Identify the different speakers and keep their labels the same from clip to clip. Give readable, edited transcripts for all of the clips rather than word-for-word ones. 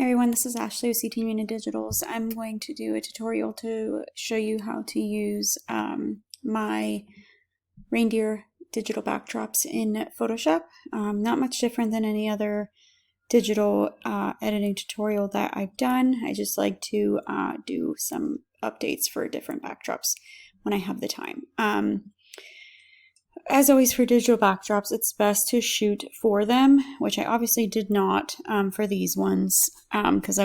Speaker 1: Hey everyone, this is Ashley with CT Media Digitals. I'm going to do a tutorial to show you how to use my reindeer digital backdrops in Photoshop. Not much different than any other digital editing tutorial that I've done. I just like to do some updates for different backdrops when I have the time. As always for digital backdrops, it's best to shoot for them, which I obviously did not for these ones because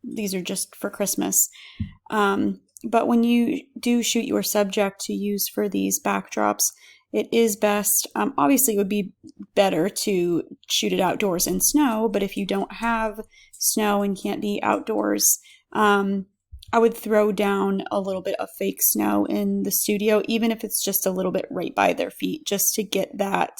Speaker 1: these are just for Christmas. But when you do shoot your subject to use for these backdrops, it is best, obviously it would be better to shoot it outdoors in snow, but if you don't have snow and can't be outdoors, I would throw down a little bit of fake snow in the studio, even if it's just a little bit right by their feet, just to get that.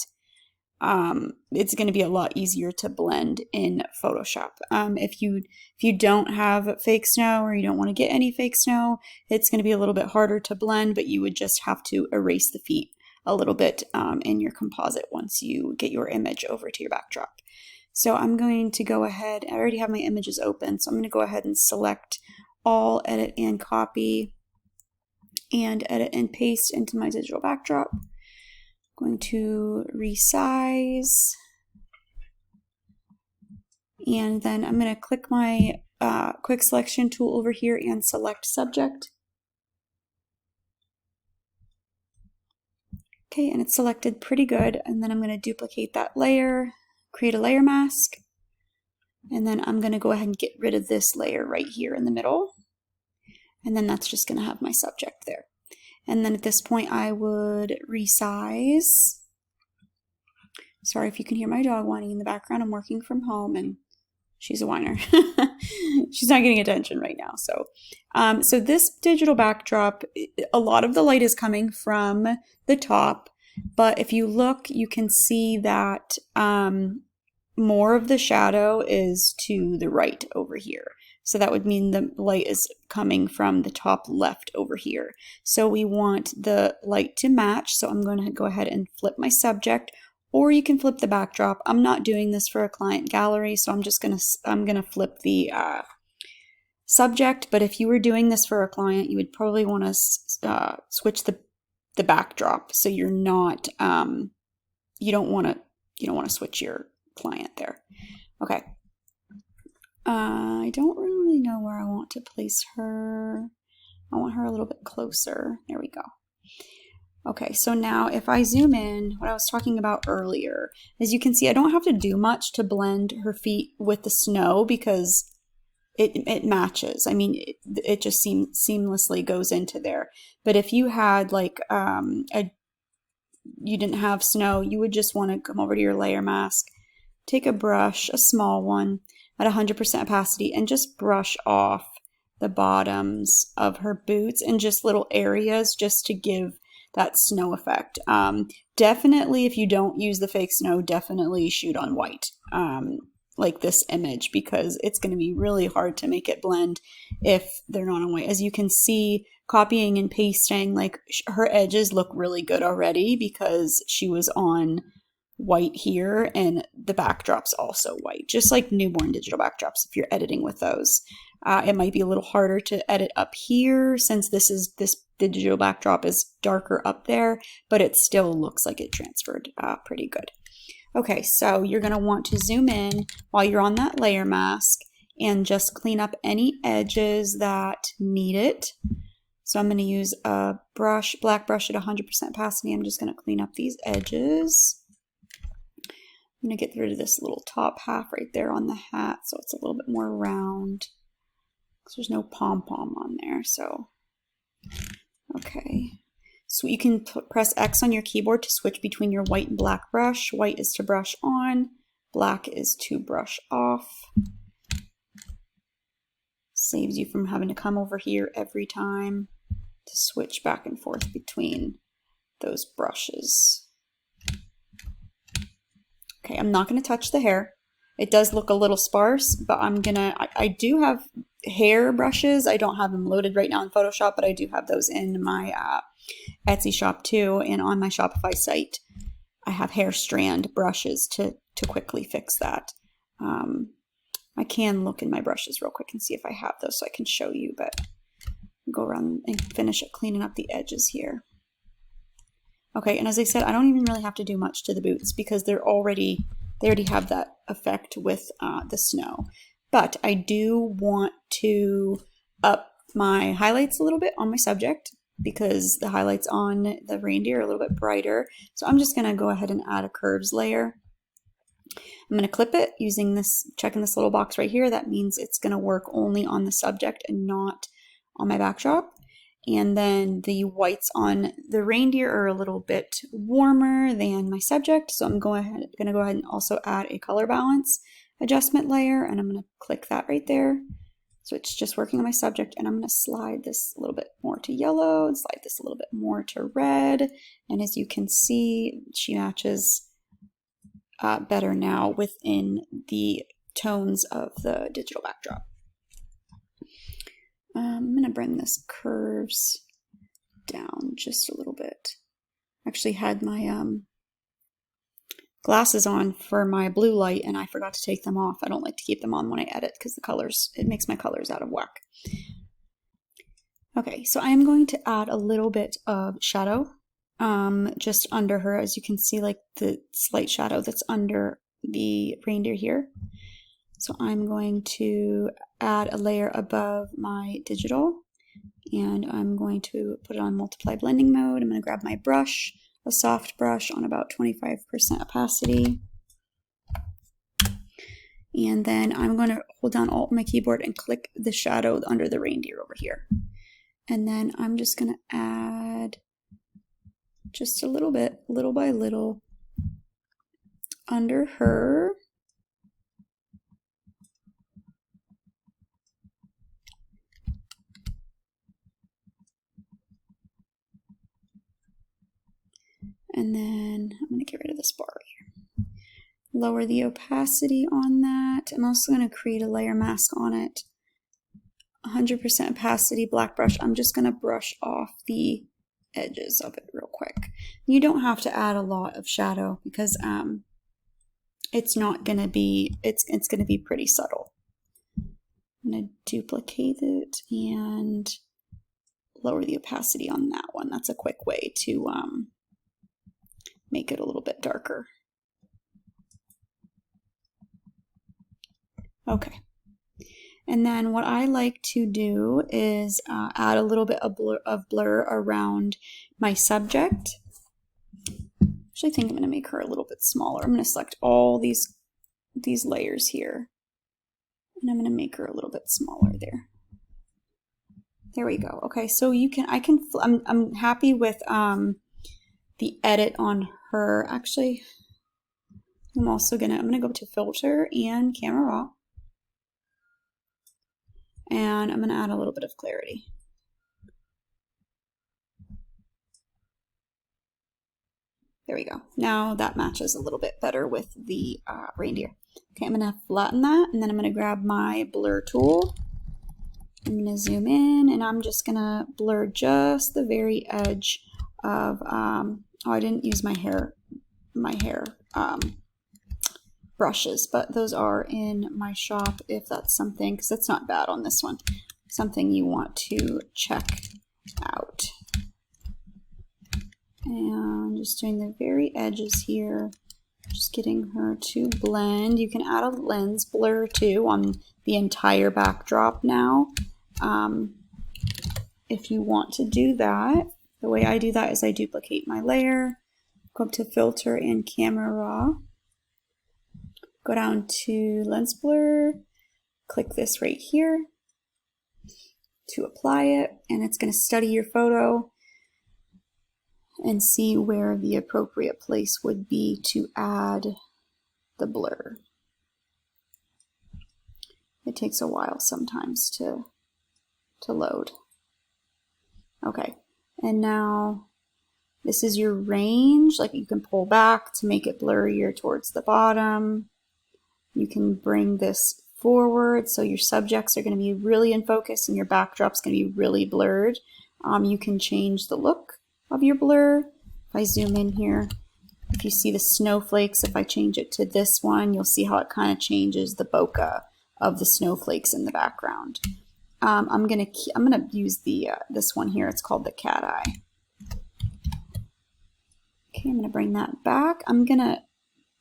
Speaker 1: It's going to be a lot easier to blend in Photoshop. If you don't have fake snow or you don't want to get any fake snow, it's going to be a little bit harder to blend, but you would just have to erase the feet a little bit in your composite once you get your image over to your backdrop. So I'm going to go ahead, I already have my images open, so I'm going to go ahead and select all, edit and copy, and edit and paste into my digital backdrop. I'm going to resize, and then I'm going to click my quick selection tool over here and select subject. Okay, and it's selected pretty good, and then I'm going to duplicate that layer, create a layer mask, and then I'm going to go ahead and get rid of this layer right here in the middle. And then that's just going to have my subject there. And then at this point I would resize. Sorry if you can hear my dog whining in the background. I'm working from home and she's a whiner. She's not getting attention right now. So this digital backdrop, a lot of the light is coming from the top. But if you look, you can see that more of the shadow is to the right over here. So that would mean the light is coming from the top left over here. So we want the light to match. So I'm going to go ahead and flip my subject, or you can flip the backdrop. I'm not doing this for a client gallery, so I'm gonna flip the subject. But if you were doing this for a client, you would probably want to switch the backdrop. So you're not you don't want to switch your client there. Okay. I don't really know where I want to place her. I want her a little bit closer. There we go. Okay, so now if I zoom in, what I was talking about earlier, as you can see, I don't have to do much to blend her feet with the snow because it matches. I mean, it just seamlessly goes into there. But if you had like you didn't have snow, you would just want to come over to your layer mask, take a brush, a small one, at 100% opacity, and just brush off the bottoms of her boots and just little areas just to give that snow effect. Definitely, if you don't use the fake snow, definitely shoot on white, like this image, because it's going to be really hard to make it blend if they're not on white. As you can see, copying and pasting, like her edges look really good already because she was on white here, and the backdrop's also white, just like newborn digital backdrops. If you're editing with those, it might be a little harder to edit up here since this digital backdrop is darker up there, but it still looks like it transferred pretty good. Okay, so you're going to want to zoom in while you're on that layer mask and just clean up any edges that need it. So I'm going to use a brush, black brush at 100% opacity. I'm just going to clean up these edges. I'm going to get rid of this little top half right there on the hat so it's a little bit more round. Because there's no pom-pom on there. So, okay. So you can press X on your keyboard to switch between your white and black brush. White is to brush on, black is to brush off. Saves you from having to come over here every time to switch back and forth between those brushes. Okay, I'm not going to touch the hair. It does look a little sparse, but I do have hair brushes. I don't have them loaded right now in Photoshop, but I do have those in my Etsy shop too. And on my Shopify site, I have hair strand brushes to quickly fix that. I can look in my brushes real quick and see if I have those so I can show you, but go around and finish up cleaning up the edges here. Okay, and as I said, I don't even really have to do much to the boots because they already have that effect with the snow. But I do want to up my highlights a little bit on my subject because the highlights on the reindeer are a little bit brighter. So I'm just gonna go ahead and add a curves layer. I'm gonna clip it using this, checking this little box right here. That means it's gonna work only on the subject and not on my backdrop. And then the whites on the reindeer are a little bit warmer than my subject. So I'm gonna go ahead and also add a color balance adjustment layer, and I'm gonna click that right there. So it's just working on my subject, and I'm gonna slide this a little bit more to yellow and slide this a little bit more to red. And as you can see, she matches better now within the tones of the digital backdrop. I'm gonna bring this curves down just a little bit. Actually had my glasses on for my blue light and I forgot to take them off. I don't like to keep them on when I edit because the colors, it makes my colors out of whack. Okay, so I am going to add a little bit of shadow just under her, as you can see, like the slight shadow that's under the reindeer here. So I'm going to add a layer above my digital, and I'm going to put it on multiply blending mode. I'm going to grab my brush, a soft brush on about 25% opacity. And then I'm going to hold down Alt on my keyboard and click the shadow under the reindeer over here. And then I'm just going to add just a little bit, little by little, under her. And then I'm going to get rid of this bar here. Lower the opacity on that. I'm also going to create a layer mask on it. 100% opacity, black brush. I'm just going to brush off the edges of it real quick. You don't have to add a lot of shadow because it's not going to be, it's going to be pretty subtle. I'm going to duplicate it and lower the opacity on that one. That's a quick way to make it a little bit darker. Okay. And then what I like to do is add a little bit of blur around my subject. Actually, I think I'm going to make her a little bit smaller. I'm going to select all these layers here, and I'm going to make her a little bit smaller there. There we go. Okay, so I'm happy with the edit on her. Actually, I'm gonna go to filter and camera raw. And I'm going to add a little bit of clarity. There we go. Now that matches a little bit better with the reindeer. Okay, I'm going to flatten that, and then I'm going to grab my blur tool. I'm going to zoom in, and I'm just going to blur just the very edge of, oh, I didn't use my hair brushes, but those are in my shop if that's something, because that's not bad on this one, something you want to check out. And just doing the very edges here, just getting her to blend. You can add a lens blur too on the entire backdrop now if you want to do that. The way I do that is I duplicate my layer, go up to filter and camera raw, go down to lens blur, click this right here to apply it, and it's going to study your photo and see where the appropriate place would be to add the blur. It takes a while sometimes to load. Okay, and now this is your range. Like, you can pull back to make it blurrier towards the bottom. You can bring this forward so your subjects are going to be really in focus and your backdrop's going to be really blurred. You can change the look of your blur. If I zoom in here, if you see the snowflakes, if I change it to this one, you'll see how it kind of changes the bokeh of the snowflakes in the background. I'm gonna use the this one here. It's called the cat eye. Okay, I'm gonna bring that back. I'm gonna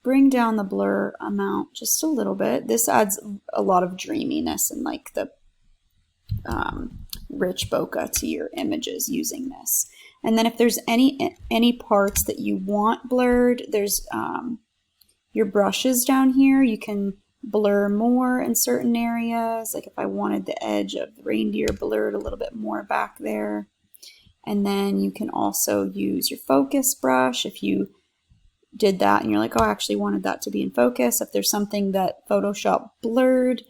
Speaker 1: bring down the blur amount just a little bit. This adds a lot of dreaminess and like the rich bokeh to your images using this. And then if there's any parts that you want blurred, there's your brushes down here. You can blur more in certain areas. Like if I wanted the edge of the reindeer blurred a little bit more back there. And then you can also use your focus brush if you did that and you're like, oh, I actually wanted that to be in focus. If there's something that Photoshop blurred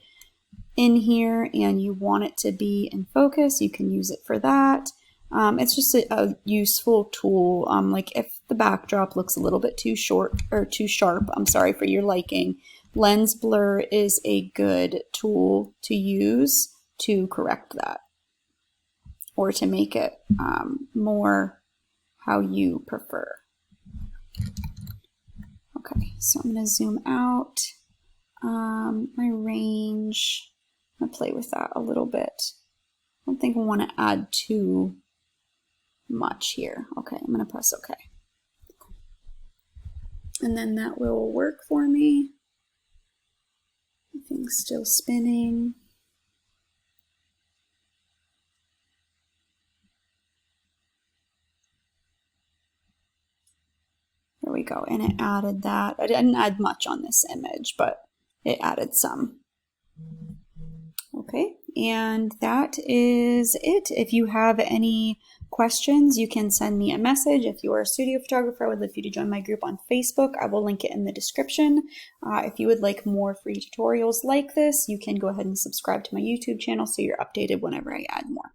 Speaker 1: in here and you want it to be in focus, you can use it for that. It's just a useful tool. Like if the backdrop looks a little bit too short or too sharp, I'm sorry, for your liking, lens blur is a good tool to use to correct that or to make it more how you prefer. Okay, so I'm going to zoom out my range. I'm going to play with that a little bit. I don't think I want to add too much here. Okay, I'm going to press OK. And then that will work for me. Everything's still spinning. There we go, and it added that. I didn't add much on this image, but it added some. Okay, and that is it. If you have any questions, you can send me a message. If you are a studio photographer, I would love you to join my group on Facebook. I will link it in the description. If you would like more free tutorials like this, you can go ahead and subscribe to my YouTube channel so you're updated whenever I add more.